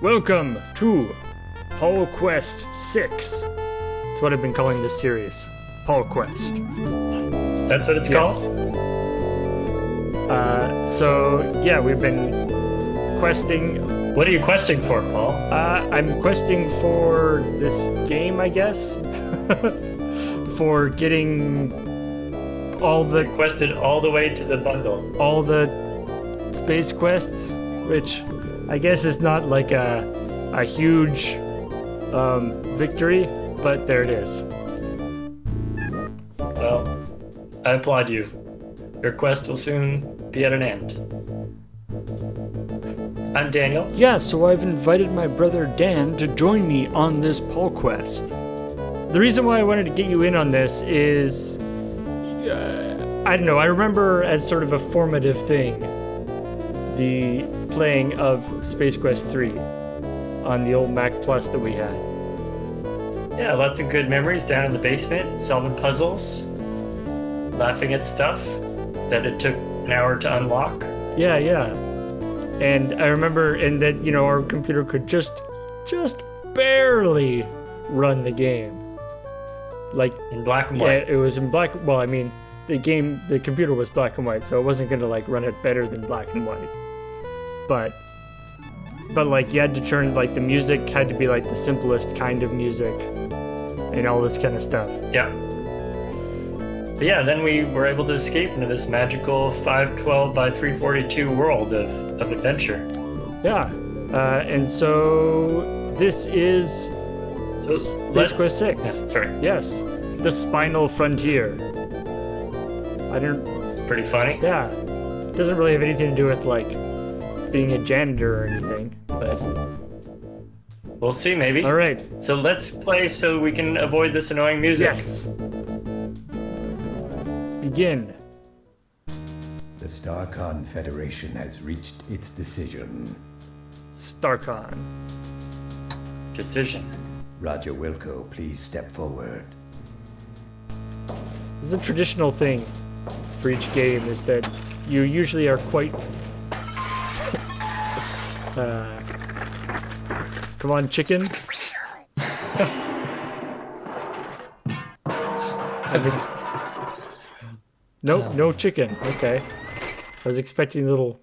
Welcome to Paul Quest 6. That's what I've been calling this series. Paul Quest. That's what it's called? So, yeah, we've been questing. What are you questing for, Paul? I'm questing for this game, I guess. For getting all the... You quested all the way to the bundle. All the space quests, which I guess is not like a huge victory, but there it is. Well, I applaud you. Your quest will soon be at an end. I'm Daniel. Yeah, so I've invited my brother Dan to join me on this Paul quest. The reason why I wanted to get you in on this is, I don't know, I remember as sort of a formative thing, the playing of Space Quest 3 on the old Mac Plus that we had. Yeah, lots of good memories down in the basement, solving puzzles, laughing at stuff that it took an hour to unlock. Yeah. And I remember that, our computer could just barely run the game. Like in black and white. Yeah, it was in black. Well, I mean, the computer was black and white, so it wasn't gonna run it better than black and white. But you had to turn the music had to be the simplest kind of music, and all this kind of stuff. Yeah. But yeah, then we were able to escape into this magical 512 by 342 world of adventure. Yeah, and so this is Space Quest 6. Yeah, sorry. Yes, the Spinal Frontier. It's pretty funny. Yeah, it doesn't really have anything to do with being a janitor or anything, but we'll see, maybe. All right. So let's play so we can avoid this annoying music. Yes. Begin. The StarCon Federation has reached its decision. StarCon. Decision. Roger Wilco, please step forward. This is a traditional thing for each game, is that you usually are quite... Come on, chicken. Nope, no chicken. Okay. I was expecting a little...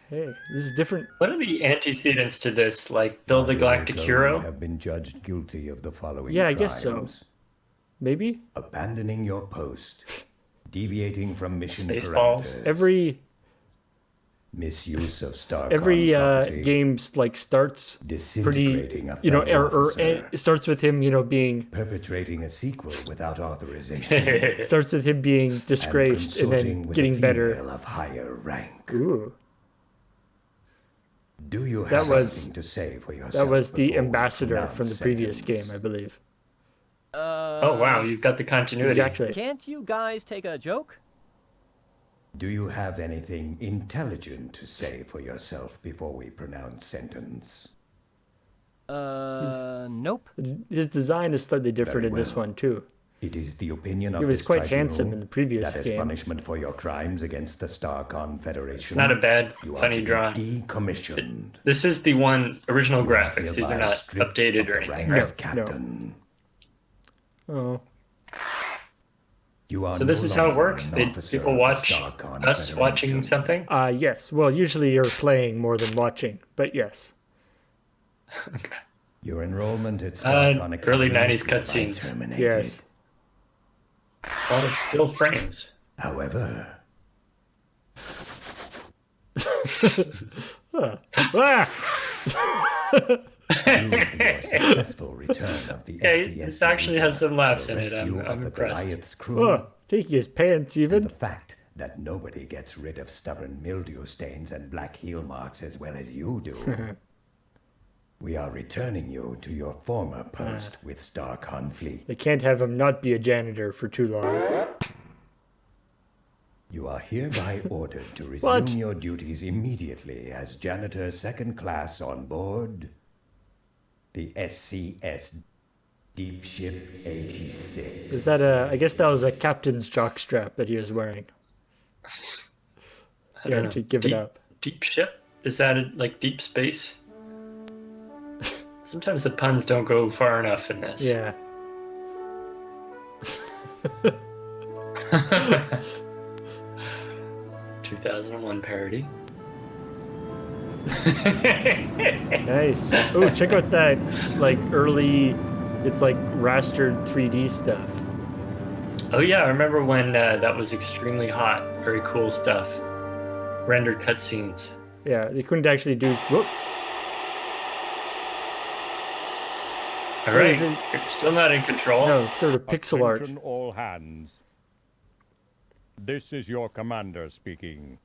Hey, this is different. What are the antecedents to this? Build the Galactic Hero? Have been judged guilty of the following Yeah, I crimes. guess so. Maybe? Abandoning your post. Deviating from mission Spaceballs. parameters. Misuse of StarCon Every property. game starts pretty, Disintegrating a fellow officer. it starts with him, being Perpetrating a sequel without authorization. starts with him being disgraced and consorting then with getting a better. female of higher rank. Ooh, Do you That have was- anything to say for yourself? that was the before we ambassador pronounce from the previous sentence? game, I believe. Oh, wow, you've got the continuity. Exactly. Can't you guys take a joke? Do you have anything intelligent to say for yourself before we pronounce sentence? Nope. His design is slightly different Very in this well. one too. It is the opinion of He was this quite tribunal handsome in the previous that as game. punishment for your crimes against the StarCon Federation. Not a bad, you are funny to be drawing. decommissioned. This is the one original You are graphics. These are hereby not stripped updated of or the anything, rank right? of captain. Oh, You are So this no is how it longer works. an officer People of the watch StarCon us watching Federation. something. yes. Well, usually you're playing more than watching, but yes. Okay. Your enrollment at StarCon early Academy 90s is hereby cutscenes. terminated. Yes. Well, it's still frames. However, Ah! due to your successful return of the Yeah, SCS this actually has some laughs in it. rescue I'm of the impressed. Goliath's crew, Oh, taking his pants and even. the fact that nobody gets rid of stubborn mildew stains and black heel marks as well as you do. We are returning you to your former post with StarCon Fleet. They can't have him not be a janitor for too long. You are hereby ordered to resume What? your duties immediately as janitor second class on board the SCS Deep Ship 86. Is that I guess that was a captain's jockstrap that he was wearing. I don't know. to give it up. Deep ship? Is that like deep space? Sometimes the puns don't go far enough in this. Yeah. 2001 parody. Nice. Oh, check out that like early, it's like rastered 3D stuff. Oh yeah, I remember when that was extremely hot. Very cool stuff. Rendered cutscenes. Yeah, they couldn't actually do. Whoop. All right, Isn't- you're still not in control. No, it's sort of pixel art. Attention all hands. This is your commander speaking.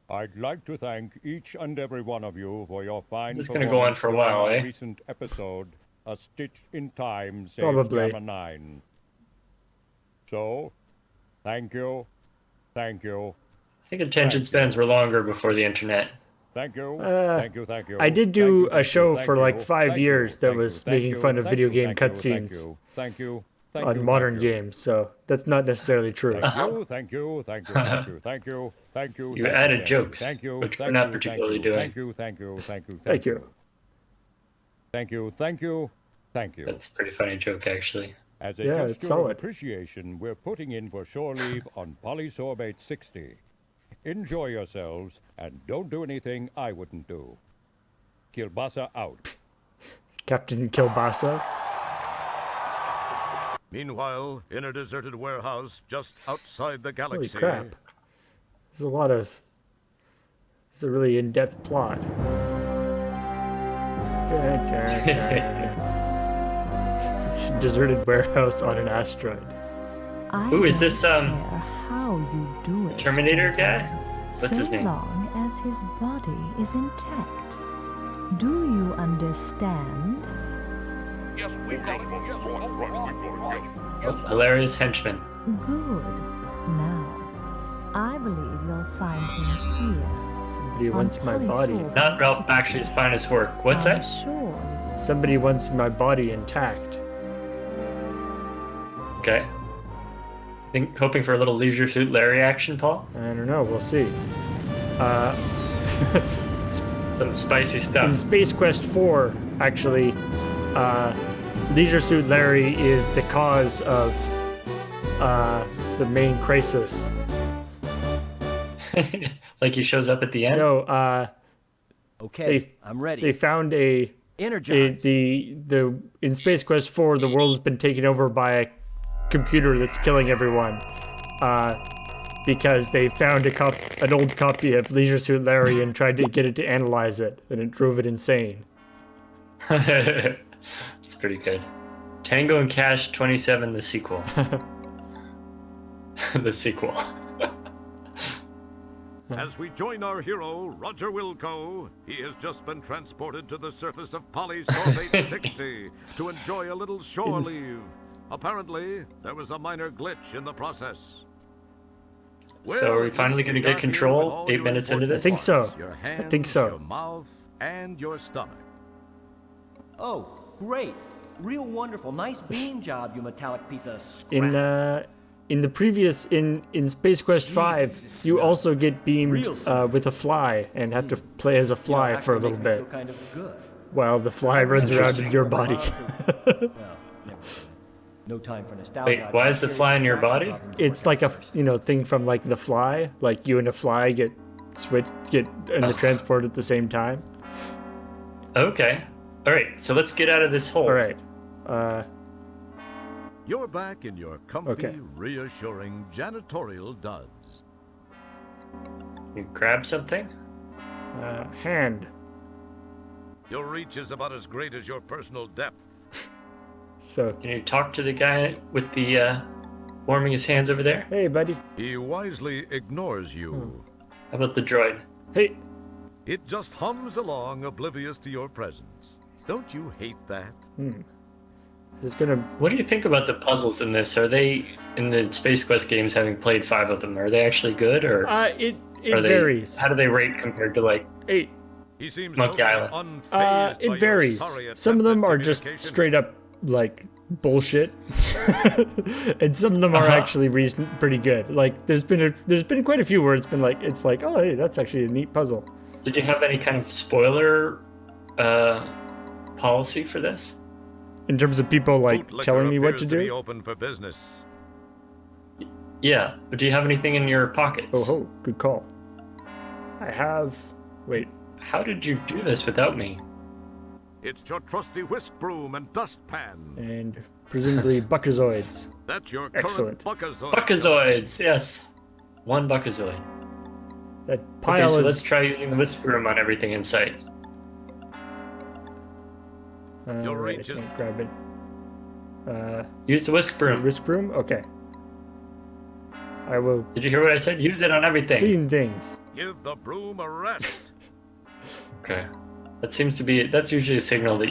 I'd like to thank each and every one of you for your fine This is gonna go on for a while, performance eh? in our recent episode, A Stitch in Time Saves Probably. Gamma 9. So, thank you, thank you, I think attention spans were longer before the internet. thank you, thank you, thank you. I did thank do you, a thank show you, thank for like you, 5 thank years you, that thank was you, thank making you, fun of thank video you, game thank you, cutscenes Thank you, thank on you, modern thank you. games, so that's not necessarily true. Thank you, thank you, thank you, thank you, thank you, thank you. You thank added thank jokes, thank you, which we're thank not you, particularly thank you, doing. Thank you, thank you, thank you, Thank you. thank you, thank you, thank you. That's a pretty funny joke, actually. As a Yeah, gesture it's of solid. appreciation, we're putting in for shore leave on Sorbate 60. Enjoy yourselves and don't do anything I wouldn't do. Kilbasa out. Captain Kilbasa. Meanwhile, in a deserted warehouse just outside the Holy galaxy. crap. There's a lot of. It's a really in-depth plot. Dun, dun, dun. It's a deserted warehouse on an asteroid. Ooh, is this, How you do it, Terminator guy? gentlemen, What's his name? So long as his body is intact. Do you understand? Hilarious henchman. Good. Now, I believe you'll find him here. Somebody on wants my body. Polysorbate Not Ralph 60. Bakshi's finest work. What's I'm that? sure Somebody wants my body intact. Okay. Hoping for a little Leisure Suit Larry action, Paul? I don't know. We'll see. Some spicy In stuff. Space Quest 4, actually, Leisure Suit Larry is the cause of the main crisis. Like he shows up at the end? No, Okay, They- I'm ready. they found Energize. in Space Quest 4, the world's been taken over by a computer that's killing everyone. Because they found an old copy of Leisure Suit Larry and tried to get it to analyze it, and it drove it insane. It's pretty good. Tango and Cash 27, the sequel. The sequel. As we join our hero, Roger Wilco, he has just been transported to the surface of Sorbate 60 to enjoy a little shore leave. Apparently, there was a minor glitch in the process. So are we finally going to get control 8 minutes into this? I think so. Your I hands, think so. Your mouth and your stomach. Oh, great. Real wonderful. Nice beam job, you metallic piece of scrap. In the previous in Space Quest 5, Jesus, you snug. also get beamed Real snug. with a fly and have to play as a fly You know, for a actually little makes me bit feel kind of good. while the fly runs around in your body. Well, never mind. No time for nostalgia. Wait, why is the fly in your body? It's like a thing from like The Fly, like you and a fly get in the transport at the same time. Okay. Alright, so let's get out of this hole. All right. You're back in your comfy, Okay. reassuring janitorial duds. You grab something? Hand. Your reach is about as great as your personal depth. So, Can you talk to the guy with the warming his hands over there? hey, buddy. He wisely ignores you. Hmm. How about the droid? Hey. It just hums along, oblivious to your presence. Don't you hate that? This is gonna. What do you think about the puzzles in this? Are they, in the Space Quest games, having played 5 of them, are they actually good, or It are they, varies. how do they rate compared to, like, Hey. He seems Monkey totally Island. unfazed by It your varies. sorry Some of them attempt at are just communication. straight up like bullshit, and some of them are actually pretty good. Like there's been quite a few where it's like, oh hey, that's actually a neat puzzle. Did you have any kind of spoiler policy for this? In terms of people like Bootlicker telling me what appears to be do. open for business. Yeah, but do you have anything in your pockets? Oh, good call. I have. Wait. How did you do this without me? It's your trusty whisk broom and dustpan. And presumably Buckazoids. That's your Excellent. current Buckazoid. Buckazoids, yes. One Buckazoid. That pile Okay, so is. let's try using the whisk broom on everything in sight. Your Right, I reach is- can't grab it. Use the whisk broom. Whisk broom? Okay. I will Did you hear what I said? Use it on everything. clean things. Give the broom a rest. Okay. That's usually a signal that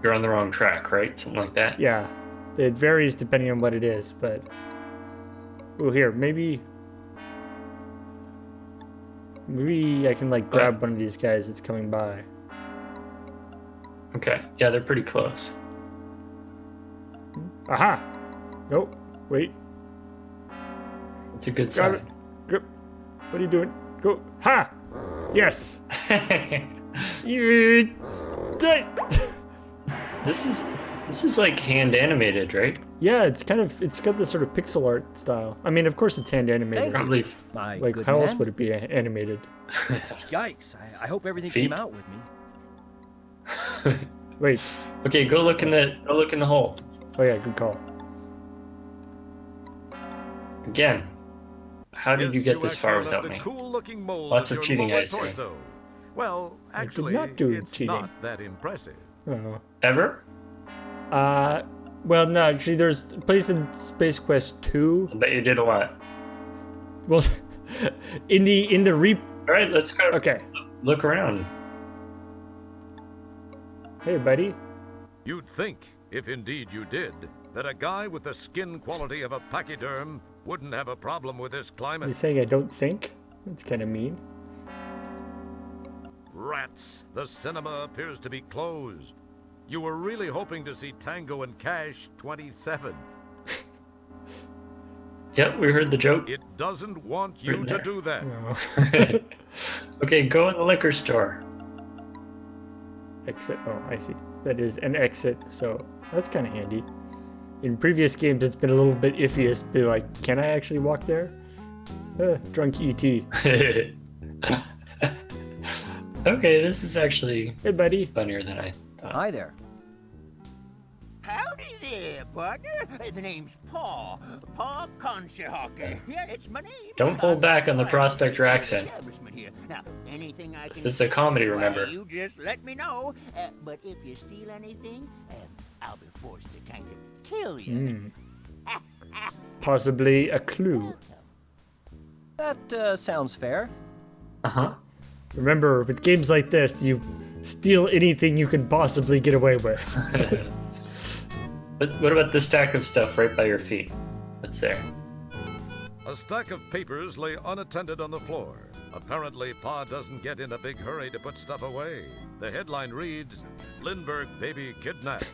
you're on the wrong track, right? Something like that. Yeah. It varies depending on what it is, but. Oh, here, maybe I can like grab one of these guys that's coming by. Okay. Yeah, they're pretty close. Aha! Nope. Wait. It's a good Grab sign. it. Grip. What are you doing? Go. Ha! Yes! You did. This is like hand animated, right? Yeah, it's got this sort of pixel art style. I mean, of course it's hand animated. Thank you. Probably. My Like, good how else man. would it be animated? Yikes! I hope everything Feet? came out with me. Wait. Okay, go look in the hole. Oh yeah, good call. Again. How did you Yes, get this far actually without left me? a cool-looking mold Lots of of your cheating, lower I see. torso. Well, did actually, not do it's cheating. not that impressive. Oh. Ever? Well, no, actually, there's a place in Space Quest 2. I bet you did a lot. Well, in the All right, let's go. Okay. Look around. Hey, buddy. You'd think, if indeed you did, that a guy with the skin quality of a pachyderm wouldn't have a problem with this Is he climate. saying I don't think? That's kind of mean. Rats, the cinema appears to be closed. You were really hoping to see Tango and Cash 27. Yep, we heard the joke. It doesn't want you Right to there. do that. Oh. Okay, go in the liquor store. Exit. Oh, I see. That is an exit, so that's kind of handy. In previous games, it's been a little bit iffy as to be like, can I actually walk there? Drunk ET. Okay, this is actually Hey, buddy. funnier than I thought. Hi there. Howdy there, partner. The name's Paul. Paul Conshohocker. Yeah, that's my name. Don't hold back on the prospector accent. Establishment here. Now, anything I can This is a comedy, do, remember? You just let me know. But if you steal anything, I'll be forced to kind of kill you. Possibly a clue. That sounds fair. Uh-huh. Remember, with games like this, you steal anything you can possibly get away with. But what about this stack of stuff right by your feet? What's there? A stack of papers lay unattended on the floor. Apparently, Pa doesn't get in a big hurry to put stuff away. The headline reads, Lindbergh baby kidnapped.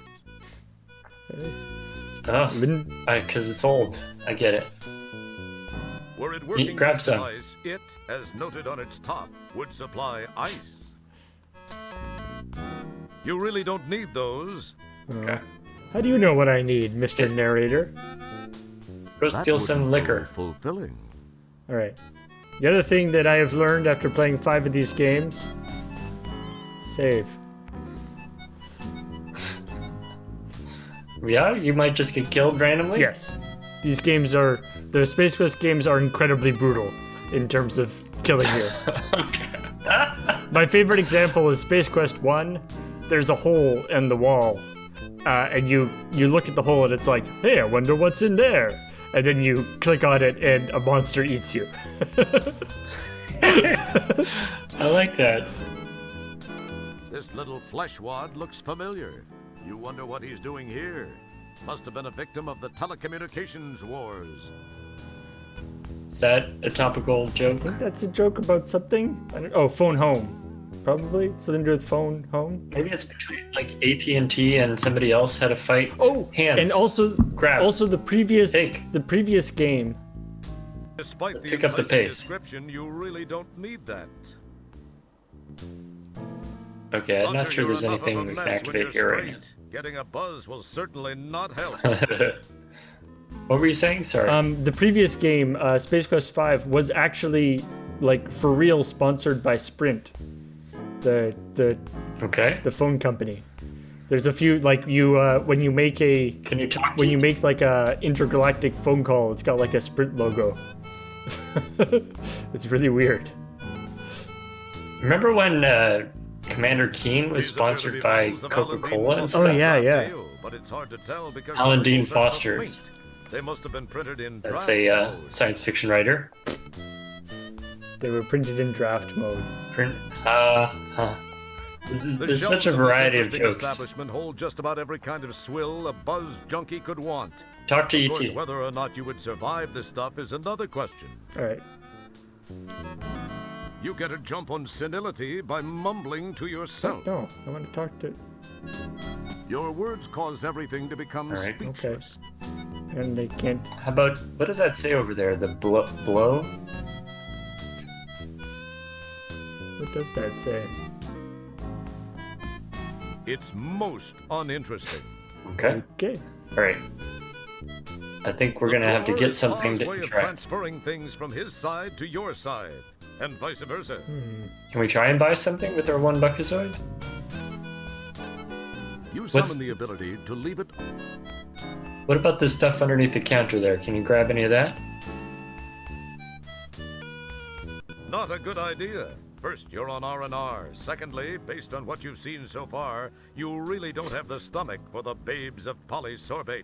Oh, Lin- because it's old. I get it. Were it working grab to some. suffice, it, as noted on its top, would supply ice. You really don't need those. Okay. How do you know what I need, Mr. Narrator? Go steal some liquor. Fulfilling. All right. The other thing that I have learned after playing 5 of these games, save. Yeah, you might just get killed randomly? Yes. These games are, the Space Quest games are incredibly brutal in terms of killing you. My favorite example is Space Quest 1. There's a hole in the wall, and you look at the hole and it's like, hey, I wonder what's in there. And then you click on it and a monster eats you. I like that. This little flesh wad looks familiar. You wonder what he's doing here. Must have been a victim of the telecommunications wars. Is that a topical joke? That's a joke about something? I don't, oh, phone home. Probably something to do with phone home. Maybe it's between like AT&T and somebody else had a fight. Oh, hands. and also grab. Also the previous Take. Game. Despite the pick up the enticing pace. description, you really don't need that. Okay, I'm not Roger, sure you're there's enough of a anything we can mess when activate you're here right now. straight. Getting a buzz will certainly not help. What were you saying? Sorry. The previous game, Space Quest 5, was actually like for real sponsored by Sprint, the Okay. the phone company. There's a few like you when you make a Can you talk? when you make like a intergalactic phone call, it's got like a Sprint logo. It's really weird. Remember when Commander Keen was sponsored by Coca-Cola and stuff? Oh yeah, yeah. But it's hard to tell because Alan the Dean labels are so Foster's. quaint. They must have been printed in That's draft a mode. science fiction writer. They were printed in draft mode. Print. The There's shelves such a of this variety of interesting jokes. establishment hold just about every kind of swill a buzz junkie could want. Talk to Of course, ET. whether or not you would survive this stuff is another question. All right. You get a jump on senility by mumbling to yourself. No, I want to talk to. Your words cause everything to become All right. speechless. And they can't. How about, what does that say over there? The blow? What does that say? It's most uninteresting. Okay. Okay. All right. I think we're gonna have to get something way to of try. transferring things from his side to your side, and vice versa. Can we try and buy something with our one Buckazoid? You What's- summon the ability to leave it. What about this stuff underneath the counter there? Can you grab any of that? Not a good idea. First, you're on R&R. Secondly, based on what you've seen so far, you really don't have the stomach for the babes of Sorbate.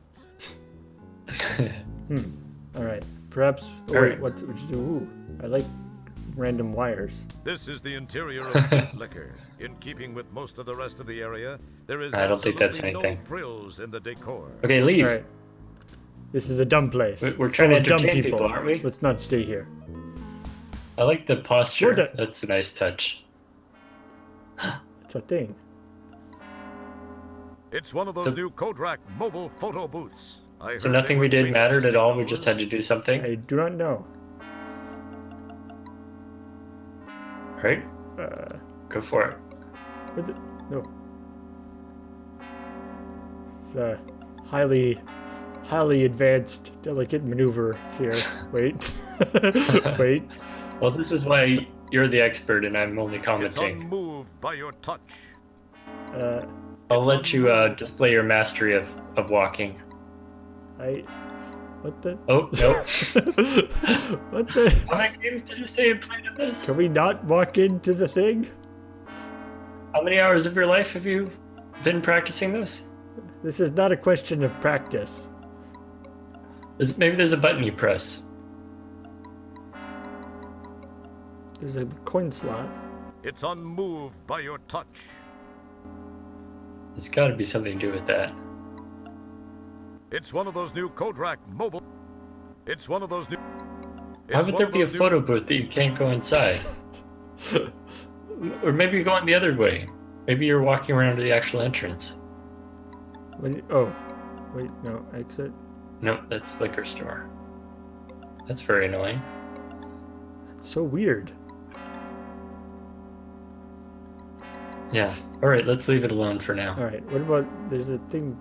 All right. Perhaps. Oh, All wait, right. what? Ooh, I like random wires. This is the interior of Pit Liquor. In keeping with most of the rest of the area, there is I don't think that's absolutely anything. no frills in the decor. Okay, leave. All right. This is a dumb place. We're trying to full of dumb entertain people, aren't we? Let's not stay here. I like the posture. We're done. That's a nice touch. It's a thing. It's one of those So- new Kodrak mobile photo booths. I So heard nothing they we were did big mattered at testing all. We just had those. to do something. I do not know. All right, go for it. What the, no. It's a highly advanced, delicate maneuver here. Wait. Wait. Well, this is why you're the expert and I'm only It's commenting. unmoved by your touch. I'll let you display your mastery of walking. What the? Oh, nope. What the? How many games did you say you played of this? Can we not walk into the thing? How many hours of your life have you been practicing this? This is not a question of practice. Maybe there's a button you press. There's a coin slot. It's unmoved by your touch. There's got to be something to do with that. It's one of those new Kodrak mobile. It's one of those new. Why would there be a photo booth that you can't go inside? Or maybe you're going the other way. Maybe you're walking around to the actual entrance. Oh, wait, no, exit. Nope, that's liquor store. That's very annoying. It's so weird. Yeah. All right, let's leave it alone for now. All right, what about, there's a thing.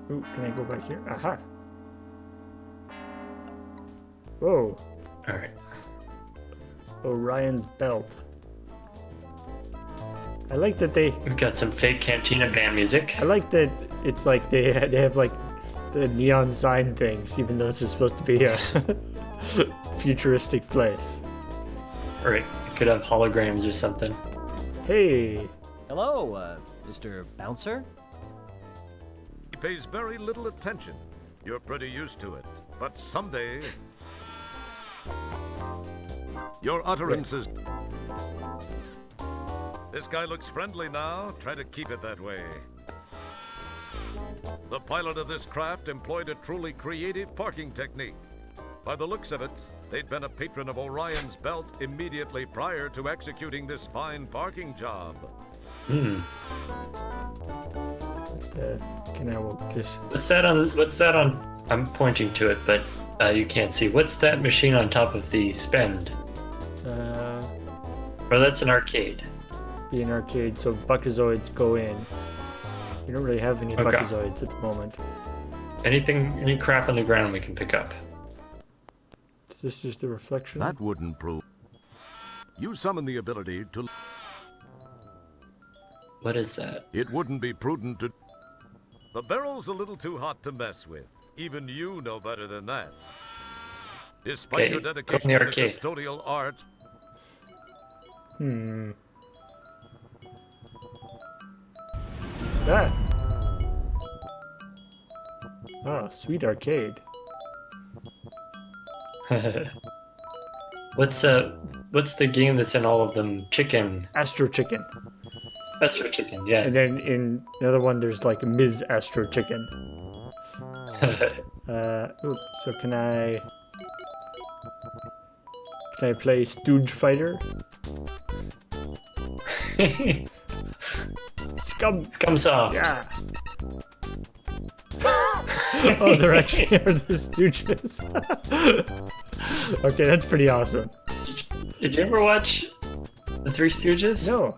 Ooh, can I go back here? Aha. Whoa, All right. Orion's belt. I like that they, We've got some fake Cantina band music. I like that it's like they have like the neon sign things, even though this is supposed to be a futuristic place. All right, it could have holograms or something. Hey, Hello, Mr. Bouncer? He pays very little attention. You're pretty used to it. But someday. Your utterances. This guy looks friendly now. Try to keep it that way. The pilot of this craft employed a truly creative parking technique. By the looks of it, they'd been a patron of Orion's Belt immediately prior to executing this fine parking job. Can I just... What's that on? I'm pointing to it, but you can't see. What's that machine on top of the spend? Or that's an arcade. Be an arcade, so Buckazoids go in. We don't really have any Okay. Buckazoids at the moment. Any crap on the ground we can pick up. Is this just a reflection? That wouldn't prove. You summon the ability to. What is that? It wouldn't be prudent to. The barrel's a little too hot to mess with. Even you know better than that. Despite Okay, your go in dedication the to arcade. custodial art, That. Oh, sweet arcade. What's the game that's in all of them? Chicken. Astro Chicken. Astro Chicken, yeah. And then in another one, there's like Ms. Astro Chicken. So can I play Stooge Fighter? Scumsoft. Yeah. Oh, they're actually are the Stooges. Okay, that's pretty awesome. Did you ever watch The Three Stooges? No.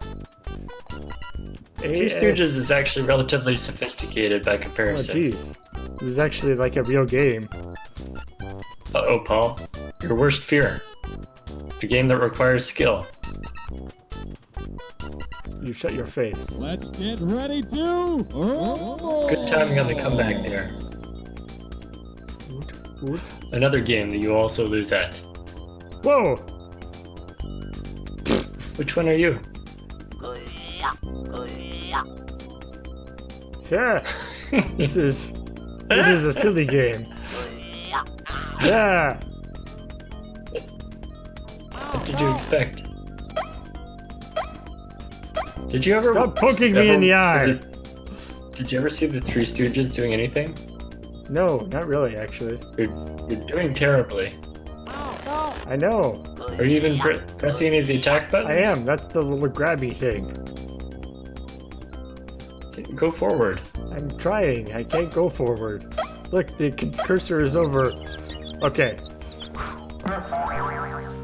Three Stooges is actually relatively sophisticated by Oh, comparison. jeez. This is actually like a real game. Uh-oh, Paul. Your worst fear. A game that requires skill. You shut your face. Let's get ready to. Good timing on the comeback there. Oot. Another game that you also lose at. Whoa! Which one are you? Yeah. This is a silly game. Yeah. What did you expect? Did you ever Stop poking me in the eye. Did you ever see the Three Stooges doing anything? No, not really, actually. You're doing terribly. I know. Are you even pressing any of the attack buttons? I am. That's the little grabby thing. Go forward. I'm trying. I can't go forward. Look, the cursor is over. Okay.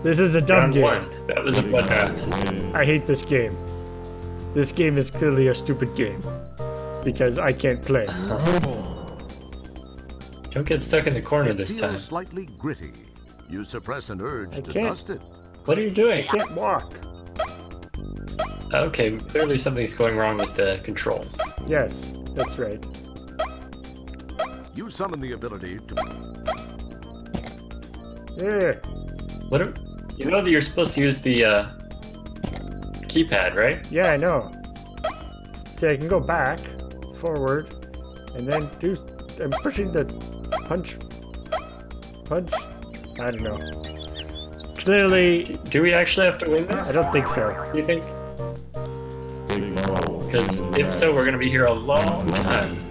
This is a dumb Round game. one. That was a bloodbath. I hate this game. This game is clearly a stupid game. Because I can't play. Don't get stuck in the corner it this feels time. slightly gritty. You suppress an urge I to can't. dust it. What are you doing? I can't walk. Okay, clearly something's going wrong with the controls. Yes, that's right. You summon the ability to. Yeah. You know that you're supposed to use the keypad, right? Yeah, I know. See, I can go back, forward, and then do. I'm pushing the punch. I don't know. Clearly, Do we actually have to win this? I don't think so. Do you think? Because if so, we're gonna be here a long time.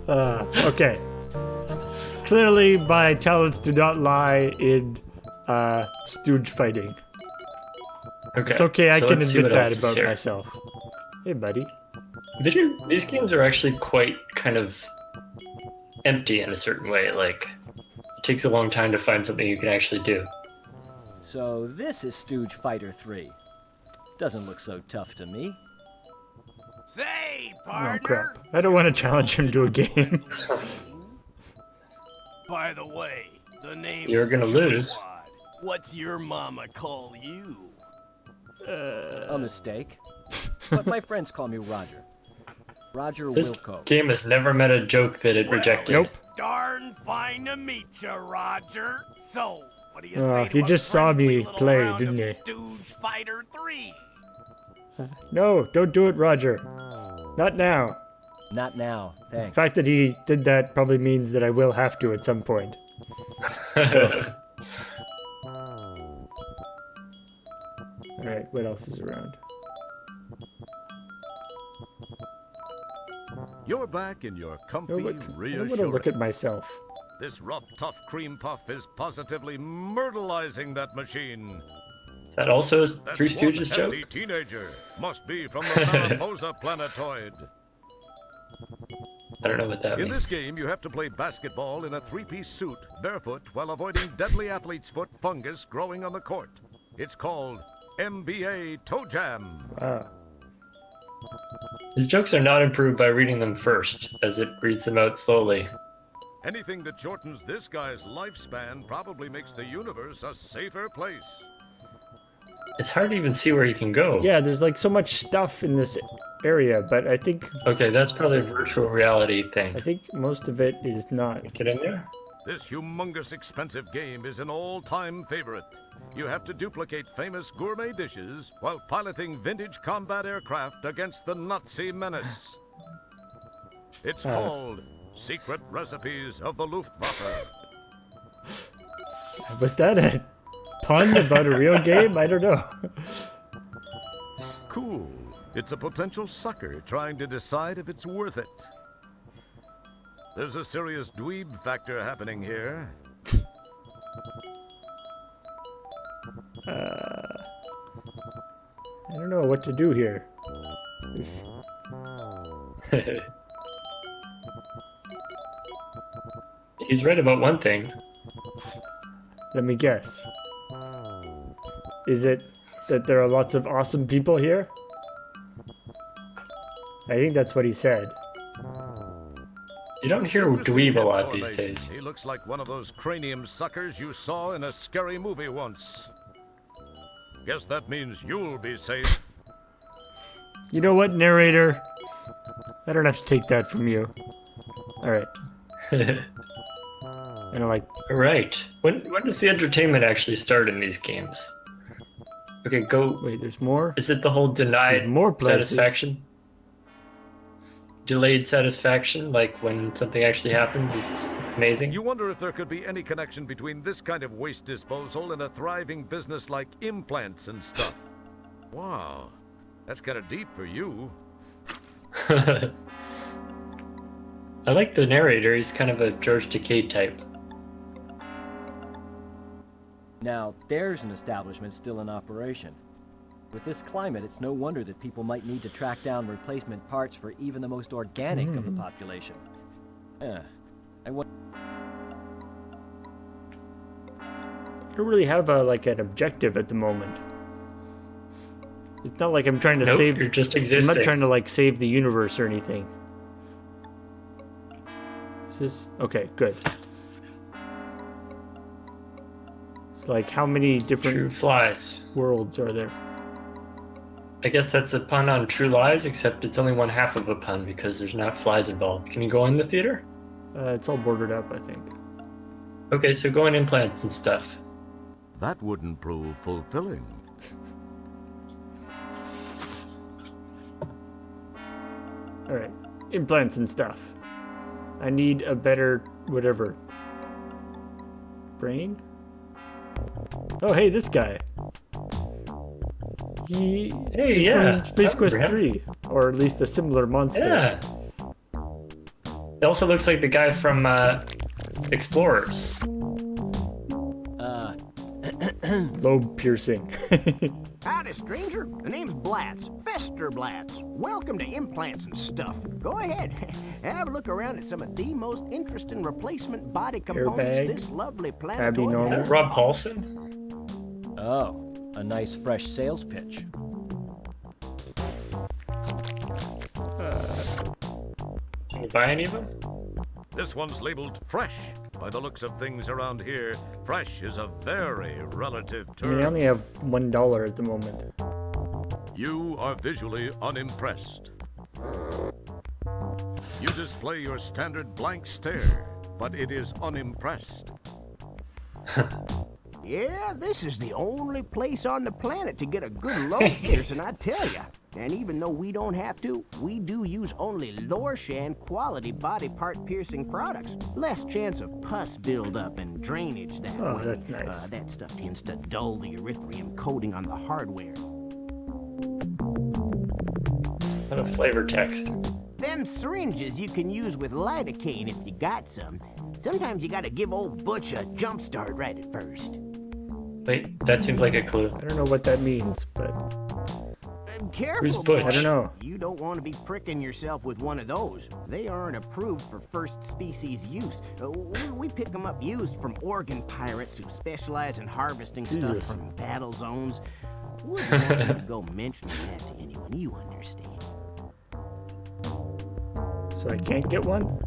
Okay. Clearly, my talents do not lie in stooge fighting. Okay. It's okay, I so can let's see admit what that else is about here. myself. Hey, buddy. These games are actually quite kind of empty in a certain way. Like, it takes a long time to find something you can actually do. So this is Stooge Fighter 3. Doesn't look so tough to me. Say, Oh, partner. crap. I don't want to challenge him to a game. By the way, the name You're is gonna lose. Joywad. What's your mama call you? A mistake. But my friends call me Roger. Roger This Wilco. game has never met a joke that it rejected. Nope. It's darn fine to meet you, Roger. So, what do you Oh, say to he a just saw friendly me little play, round didn't of he? Stooge Fighter 3. No, don't do it, Roger. Not now. Not now, The thanks. fact that he did that probably means that I will have to at some point. Alright, what else is around? You're back in your comfy, I'm going to reassuring. look at myself. This rough, tough cream puff is positively myrtleizing that machine. Is that also a That's Three one Stooges joke? hefty teenager. Must be from the Mariposa planetoid. I don't know what that In means. this game, you have to play basketball in a three-piece suit, barefoot, while avoiding deadly athlete's foot fungus growing on the court. It's called NBA Toe Jam. Wow. His jokes are not improved by reading them first, as it reads them out slowly. Anything that shortens this guy's lifespan probably makes the universe a safer place. It's hard to even see where you can go. Yeah, there's like so much stuff in this area, but I think Okay, that's probably a virtual reality thing. I think most of it is not. Get in there? This humongous expensive game is an all-time favorite. You have to duplicate famous gourmet dishes while piloting vintage combat aircraft against the Nazi menace. It's called Secret Recipes of the Luftwaffe. Was that a pun about a real game? I don't know. Cool. It's a potential sucker trying to decide if it's worth it. There's a serious dweeb factor happening here. I don't know what to do here. He's right about one thing. Let me guess. Is it that there are lots of awesome people here? I think that's what he said. You don't hear Interesting dweeb a hip lot these formation. days. He looks like one of those cranium suckers you saw in a scary movie once. Guess that means you'll be safe. You know what, narrator? I don't have to take that from you. Alright. And I'm like, Right. When does the entertainment actually start in these games? Okay, go. wait, there's more? Is it the whole denied There's more places. satisfaction? Delayed satisfaction, like when something actually happens, it's amazing. You wonder if there could be any connection between this kind of waste disposal and a thriving business like implants and stuff. Wow, that's kind of deep for you. I like the narrator. He's kind of a George Takei type. Now, there's an establishment still in operation. With this climate, it's no wonder that people might need to track down replacement parts for even the most organic of the population. I wonder. I don't really have like an objective at the moment. It's not like I'm trying to Nope, save. you're just I'm existing. not trying to like save the universe or anything. Is this okay? Good. It's like how many True different flies. worlds are there? I guess that's a pun on True Lies, except it's only one half of a pun because there's not flies involved. Can you go in the theater? It's all boarded up, I think. Okay, so go in implants and stuff. That wouldn't prove fulfilling. All right, implants and stuff. I need a better whatever. Brain? Oh, hey, this guy. He's yeah, from Space I Quest remember him. 3, or at least a similar monster. Yeah. He also looks like the guy from Explorers. Lobe piercing. Howdy, stranger. The name's Blatz. Fester Blatz. Welcome to Implants and Stuff. Go ahead. Have a look around at some of the most interesting replacement body components Airbag. this lovely Abby planetoid Normal. Is that Rob Paulson? Oh, a nice fresh sales pitch. Can you buy any of them? This one's labeled fresh. By the looks of things around here, fresh is a very relative I mean, I term. only have $1 at the moment. You are visually unimpressed. You display your standard blank stare, but it is unimpressed. Yeah, this is the only place on the planet to get a good load piercing, I tell ya. And even though we don't have to, we do use only Lorshan quality body part piercing products. Less chance of pus buildup and drainage that Oh, way. that's nice. That stuff tends to dull the erythrium coating on the hardware. What a flavor text. them syringes you can use with lidocaine if you got some. Sometimes you gotta give old Butch a jump start right at first. Wait, that seems like a clue. I don't know what that means, but Careful, Who's Butch? boy. I don't know. You don't want to be pricking yourself with one of those. They aren't approved for first species use. We pick them up used from organ pirates who specialize in harvesting Jesus. stuff from battle zones. Wouldn't want you to go mentioning that to anyone, you understand. so I can't get one?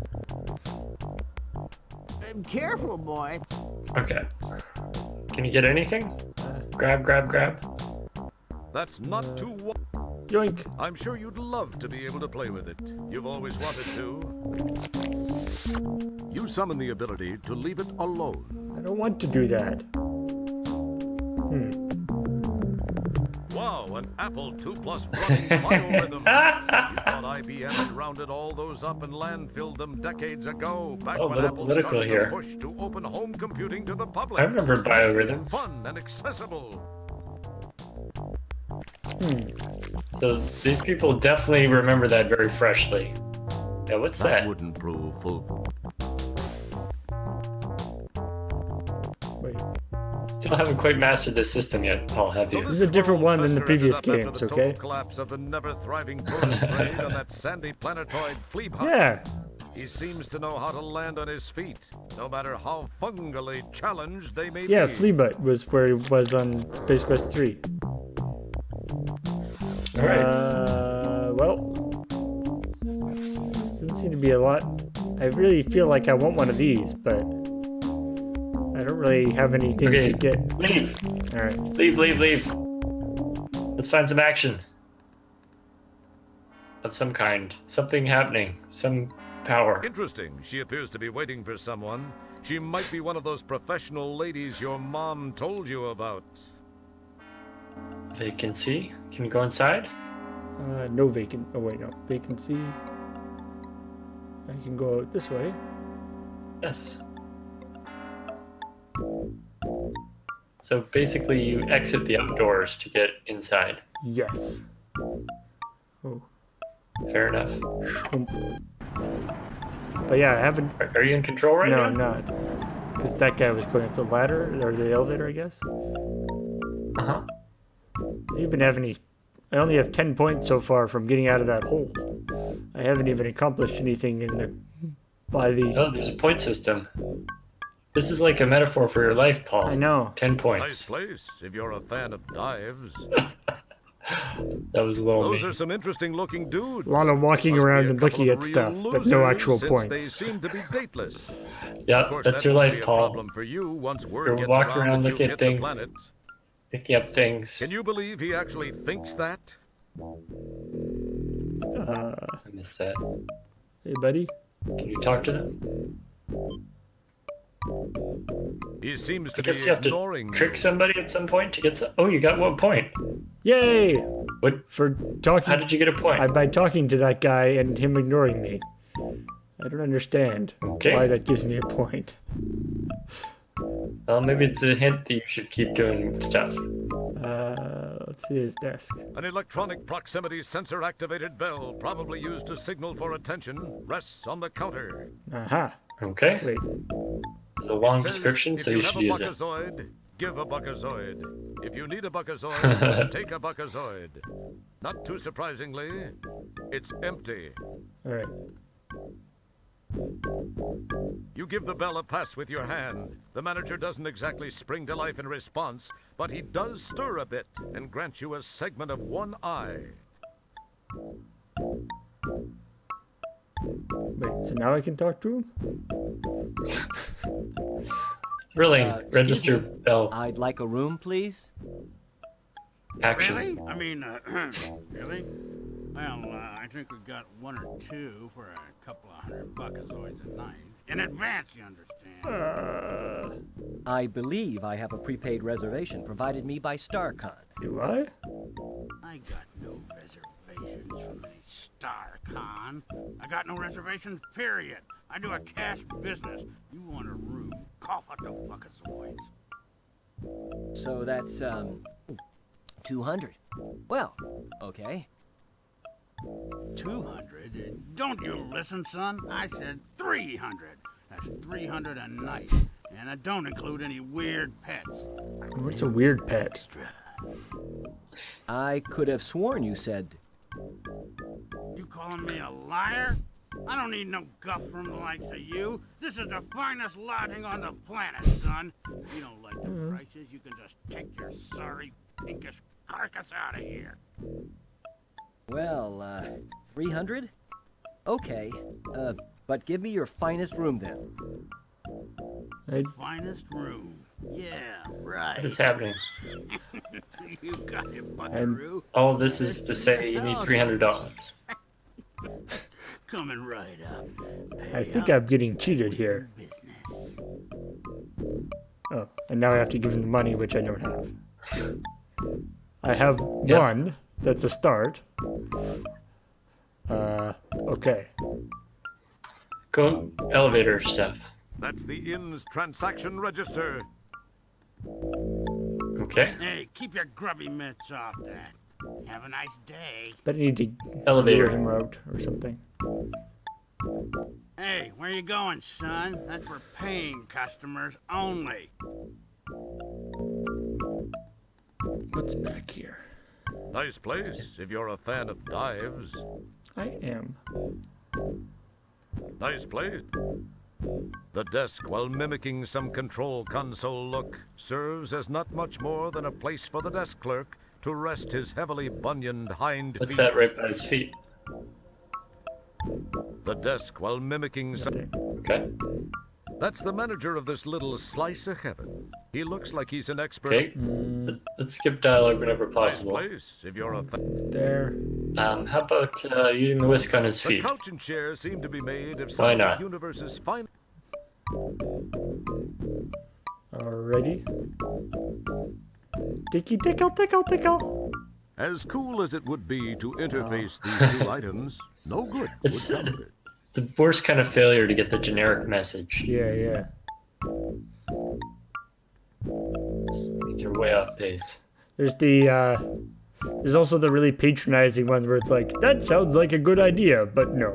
Careful, boy. Okay. Can you get anything? Grab, grab, grab. That's not too. Yoink. I'm sure you'd love to be able to play with it. You've always wanted to. You summon the ability to leave it alone. I don't want to do that. Wow, an Apple II Plus running biorhythm. You thought IBM had rounded all those up and landfilled them decades ago, back Oh, when little Apple political started here. the push to open home computing to the public. I remember biorhythms. Fun and accessible. So these people definitely remember that very freshly. Yeah, what's that? wouldn't prove full. Wait. Still haven't quite mastered this system yet, Paul, have you? This is a different one than the previous After games, the okay? total collapse of the never-thriving tourist trade on that sandy planetoid flea bug. Yeah. He seems to know how to land on his feet, no matter how fungally challenged they may Yeah, be. Fleabut was where he was on Space Quest 3. Alright. Well, doesn't seem to be a lot. I really feel like I want one of these, but I don't really have anything Okay, to get. leave. All right. Leave, leave, leave. Let's find some action. Of some kind. Something happening. Some power. Interesting. She appears to be waiting for someone. She might be one of those professional ladies your mom told you about. Vacancy. Can you go inside? No vacant. Oh wait, no vacancy. I can go out this way. Yes. So basically you exit the outdoors to get inside. Yes. Oh. Fair enough. But yeah, I haven't. Are you in control right No, now? I'm not. Because that guy was going up the ladder or the elevator, I guess. Uh-huh. I even have any. I only have 10 points so far from getting out of that hole. I haven't even accomplished anything in the by the. Oh, there's a point system. This is like a metaphor for your life, Paul. I know. 10 Nice points. place, if you're a fan of dives. That was a little Those mean. are some interesting-looking dudes. A lot of walking Must be around a and couple looking of at real stuff, but no losers, actual since points. They seem to be dateless. Yeah, Of course, that's that your won't life, be a Paul. problem for you once word You're gets walking around, that looking you at hit the things. planet. Picking up things. Can you believe he actually thinks that? I missed that. Hey, buddy. Can you talk to them? He seems to I guess be you have to ignoring trick somebody at some point to get some. Oh, you got 1 point. Yay! What? For talking. How did you get a point? By talking to that guy and him ignoring me. I don't understand Okay. why that gives me a point. Well, maybe it's a hint that you should keep doing stuff. Let's see his desk. An electronic proximity sensor-activated bell, probably used to signal for attention, rests on the counter. Aha. Okay. Wait. It's a long Says, description, so if you have should a use it. buckazoid, give a buckazoid. If you need a buckazoid, take a buckazoid. Not too surprisingly, it's empty. All right. You give the bell a pass with your hand. The manager doesn't exactly spring to life in response, but he does stir a bit and grant you a segment of one eye. Wait. So now I can talk to him? Really, Excuse register me. bell I'd like a room, please. action. Really? I mean, really? Well, I think we've got one or two for a couple of $100 buckazoids a night. In advance, you understand. I believe I have a prepaid reservation provided me by StarCon. Do I? I got no reservations from any StarCon. I got no reservations, period. I do a cash business. You want a room, cough out the buckazoids. So that's, 200. Well, okay. 200? Don't you listen, son? I said 300. That's 300 a night. And I don't include any weird pets. What's a weird pet? Extra. I could have sworn you said. You calling me a liar? I don't need no guff from the likes of you. This is the finest lodging on the planet, son. If you don't like the prices, you can just take your sorry, pinkish carcass out of here. Well, 300? Okay, but give me your finest room then. Finest room. Yeah, right. What is happening? You got it, Buckaroo. All this is to say you need $300. Coming right up. I think I'm getting cheated here. Business. Oh, and now I have to give him the money, which I don't have. I have one. That's a start. Okay. Go elevator stuff. That's the inn's transaction register. Okay. Hey, keep your grubby mitts off that. Have a nice day. But I need to Elevator. lure him out or something. Hey, where you going, son? That's for paying customers only. What's back here? Nice place if you're a fan of dives. I am. Nice place. The desk, while mimicking some control console look, serves as not much more than a place for the desk clerk to rest his heavily bunioned hind feet. What's that right by his feet? The desk, while mimicking some... Okay. That's the manager of this little slice of heaven. He looks like he's an expert. Okay. Let's skip dialogue whenever Nice possible. place if you're a fan. There. How about using the whisk on his The feet? couch and chair seem to be made of Why some of not? the universe's fine... Alrighty. Ticky tickle tickle tickle. As cool as it would be to interface these two items, no good It's would come of it. the worst kind of failure to get the generic message. Yeah. You're way off base. There's there's also the really patronizing one where it's like, that sounds like a good idea, but no.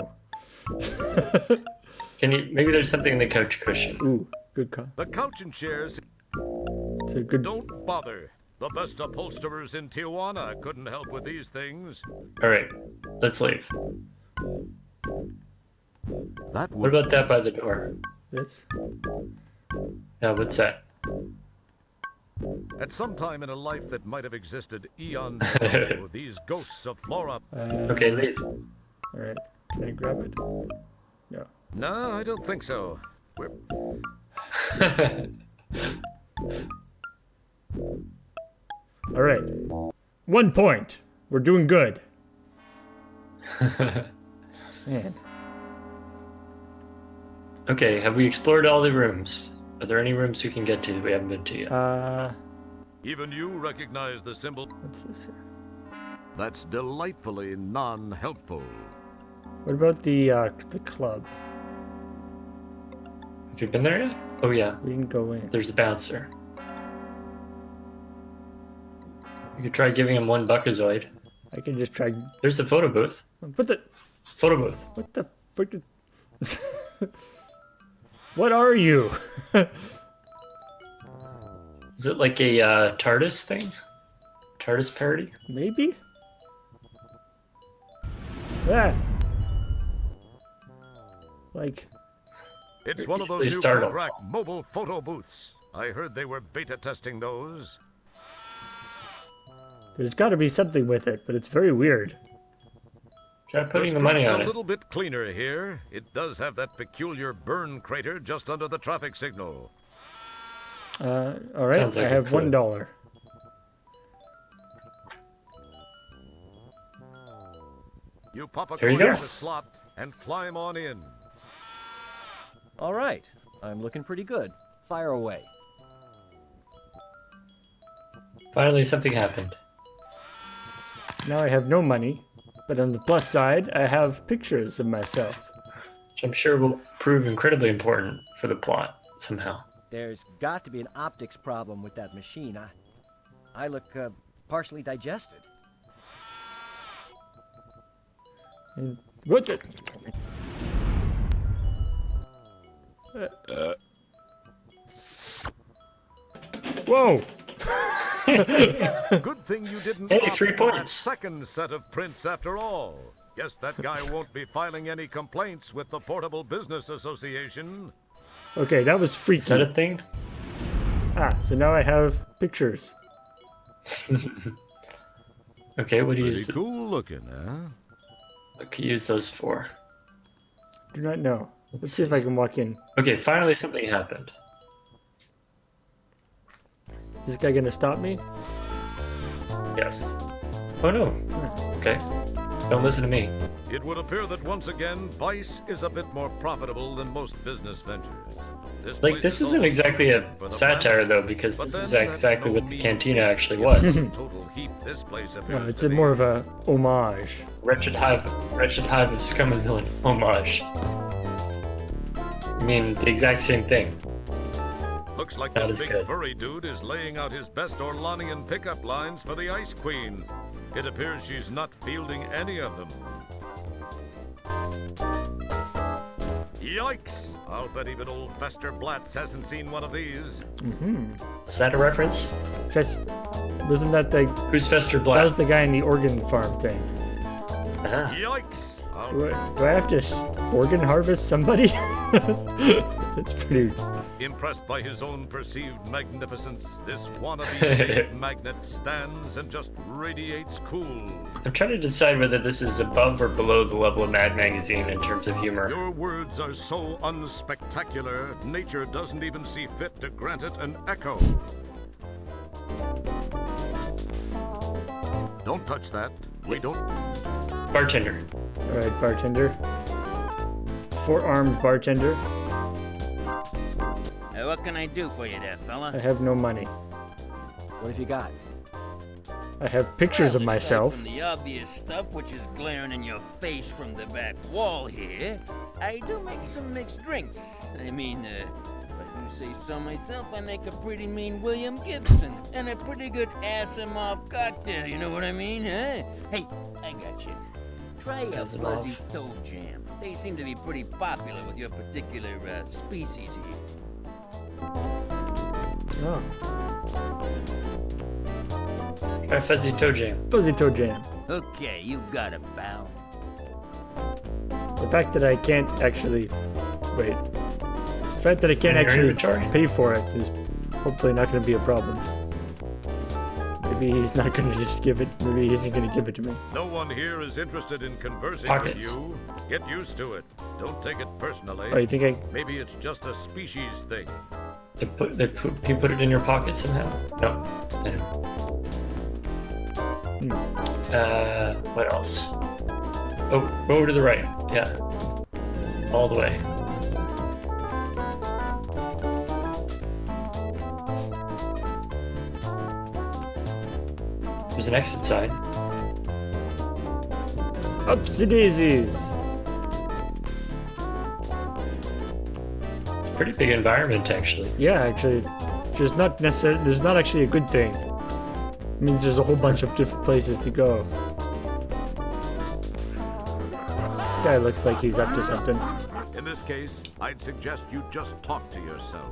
Maybe there's something in the couch cushion. Ooh, good call. The couch and chairs, It's a good. don't bother. The best upholsterers in Tijuana couldn't help with these things. All right, let's leave. That What about that by the door? This. Yeah, what's that? At some time in a life that might have existed eons ago, these ghosts of Flora... Okay, leave. Alright. Can I grab it? No. No, I don't think so. We're... Alright. 1 point. We're doing good. Man. Okay, have we explored all the rooms? Are there any rooms we can get to that we haven't been to yet? Even you recognize the symbol. What's this here? That's delightfully non-helpful. What about the club? Have you been there yet? Oh yeah, We didn't go in. there's a bouncer. You could try giving him one buckazoid. I can just try. There's the photo booth. What the? Photo booth. What the frick? What are you? Is it like a TARDIS thing? TARDIS parody? Maybe? Yeah. Like, It's one of Easily those new startled. contract mobile photo booths. I heard they were beta testing those. there's got to be something with it, but it's very weird. Try putting the money street's on a it. little bit cleaner here. It does have that peculiar burn crater just under the traffic signal. All right. Sounds like I a have clue. $1. You pop a There you coin go. in the slot and climb on in. All right, I'm looking pretty good. Fire away. Finally, something happened. Now I have no money, but on the plus side, I have pictures of myself. Which I'm sure will prove incredibly important for the plot somehow. There's got to be an optics problem with that machine. I look partially digested. And what the? Whoa! Good thing you didn't Hey, opt 3 for that points. second set of prints after all. Guess that guy won't be filing any complaints with the Portable Business Association. Okay, that was freaky. Is that a thing? So now I have pictures. Okay, what do you Pretty use? cool looking, huh? What can you use those for? Do not know. Let's see if I can walk in. Okay, finally something happened. Is this guy gonna stop me? Yes. Oh no. Okay. Don't listen to me. It would appear that once again, Vice is a bit more profitable than most business ventures. Like, this isn't exactly a satire, though, because this is exactly what the cantina actually was. Total heap this place No, appears it's to a be. more of a homage. Wretched Hive of Scum and Villain homage. I mean, the exact same thing. Looks like Not this as big good. furry dude is laying out his best Orlanian pickup lines for the Ice Queen. It appears she's not fielding any of them. Yikes! I'll bet even old Fester Blatz hasn't seen one of these. Is that a reference? Wasn't that the? Who's Fester That Black? was the guy in the organ farm thing. Ah. Yikes! I'll Do I have to organ harvest somebody? That's pretty. Impressed by his own perceived magnificence, this wannabe magnet stands and just radiates cool. I'm trying to decide whether this is above or below the level of Mad Magazine in terms of humor. Your words are so unspectacular, nature doesn't even see fit to grant it an echo. Don't touch that. We don't. Bartender. All right, bartender. Four-armed bartender. What can I do for you there, fella? I have no money. What have you got? I have pictures of Well, aside myself. From the obvious stuff which is glaring in your face from the back wall here, I do make some mixed drinks. I mean, if I do say so myself, I make a pretty mean William Gibson and a pretty good Asimov cocktail, you know what I mean, huh? Hey, I got you. Try a Asimov. fuzzy toad jam. They seem to be pretty popular with your particular species here. Oh, Try Fuzzy Toe Jam. fuzzy toe jam. Okay, you got it, pal. The fact that I can't actually wait. The fact that I can't In your actually inventory? pay for it is hopefully not going to be a problem. Maybe he's not going to just give it. Maybe he isn't going to give it to me. No one here is interested in conversing Pockets. with you. Get used to it. Don't take it personally. Oh, you think I? Maybe it's just a species thing. You put it in your pocket somehow? No. What else? Oh, go to the right. Yeah. All the way. There's an exit sign. Upsy daisies. It's a pretty big environment, actually. Yeah, actually, there's not necessarily. There's not actually a good thing. It means there's a whole bunch of different places to go. This guy looks like he's up to something. In this case, I'd suggest you just talk to yourself.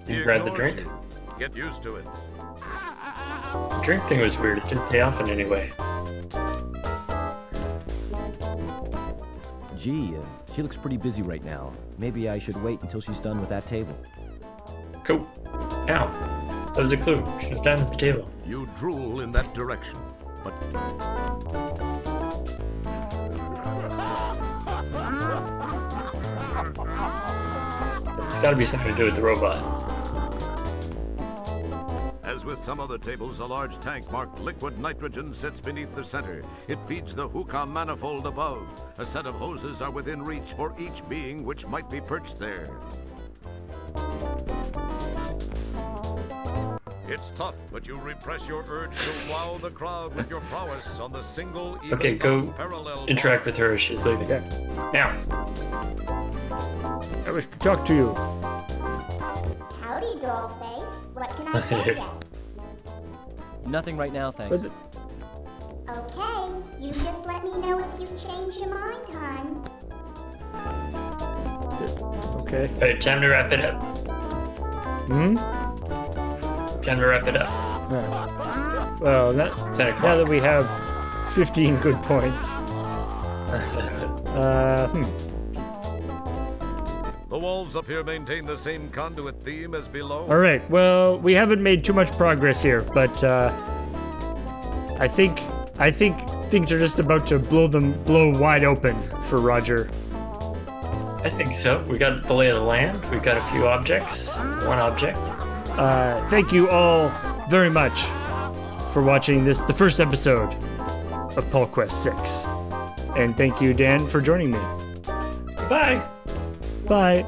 You He grab the ignores drink? you. Get used to it. The drink thing was weird. It didn't pay off in any way. Gee, she looks pretty busy right now. Maybe I should wait until she's done with that table. Cool. Now, that was a clue. She was down at the table. You drool in that direction, but It's gotta be something to do with the robot. as with some other tables, a large tank marked liquid nitrogen sits beneath the center. It feeds the hookah manifold above. A set of hoses are within reach for each being which might be perched there. It's tough, but you repress your urge to wow the crowd with your prowess on the single even Okay, go parallel interact bar. with her as she's leaving. Okay. Now. I wish to talk to you. Howdy, dollface. What can I tell you? Nothing right now, thanks. Was it? Okay. You just let me know if you change your mind, hon. Okay. All right, time to wrap it up. Time to wrap it up. Well, It's 10 now o'clock. that we have 15 good points. The walls up here maintain the same conduit theme as below. All right. Well, we haven't made too much progress here, but I think things are just about to blow wide open for Roger. I think so. We got the lay of the land. We got a few objects. One object. Thank you all very much for watching the first episode of PolQuest 6. And thank you, Dan, for joining me. Goodbye. Bye.